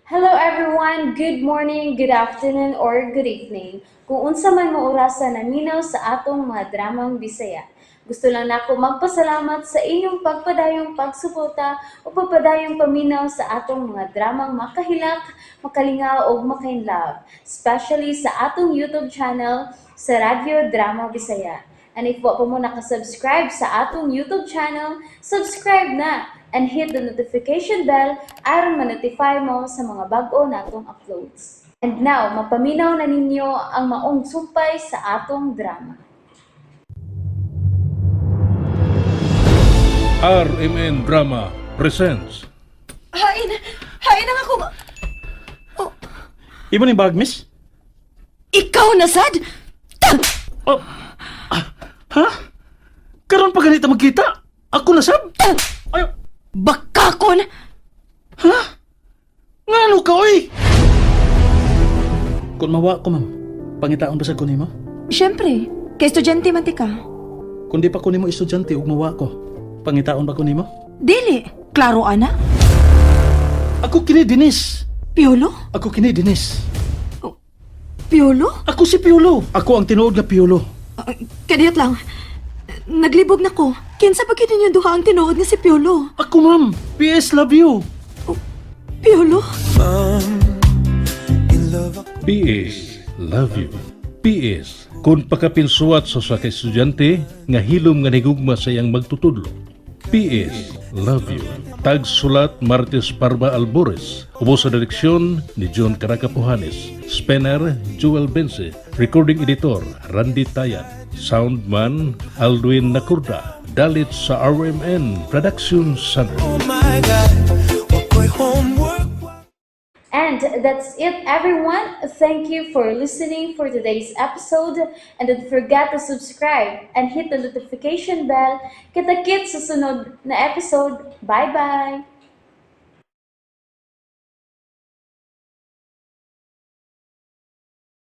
Hello everyone, good morning, good afternoon, or good evening. Kung unsa man mo orasan naminaw sa atong mga dramang Bisaya. Gusto lang nako magpasalamat sa inyong pagpadayong pagsuporta o pagpadayong paminaw sa atong mga dramang makahilak, makalingaw o makainlove, especially sa atong YouTube channel sa Radyo Drama Bisaya. And if wa pa mo nakasubscribe sa atong YouTube channel, subscribe na and hit the notification bell aron ma-notify mo sa mga bag-o natong uploads. And now, mapaminaw na ninyo ang maong sumpay sa atong drama. RMN Drama presents Hain! Hain ang ako! Oh, Imo ni bag, miss? ikaw na, sad? Oh. Ha? Karon pa ganito magkita? Ako na sab? Ay, Bakakon! ha? Ngano ka, oy? Kung mawa ko, ma'am, pangitaon ba sa kunimo? Siyempre, kay estudyante man ti ka. Kung di pa kunimo estudyante ug mawa ko, pangitaon ba kunimo? Dili, klaro ana? Ako kini Dinis. Piolo? Ako kini Dinis. Piolo? Ako si Piolo. Ako ang tinuod nga Piolo. Kadiyot lang. Naglibog na ko. Kinsa pa gid ninyo duha ang tinuod nga si Piolo? Ako, ma'am. PS love you. Piolo? PS Love You. PS kung pakapilsuat sa ka estudyante nga hilom nga nigugma sa iyang magtutudlo. PS Love You. Tag sulat Martes Parba Albores. Ubo sa direksyon ni John Caracapuhanes. Spanner Joel Bense. Recording editor Randy Tayan. Soundman Aldwin Nakurda. Dalit sa RMN Production Center. And that's it everyone. Thank you for listening for today's episode and don't forget to subscribe and hit the notification bell. Kita-kits sa sunod na episode. Bye-bye!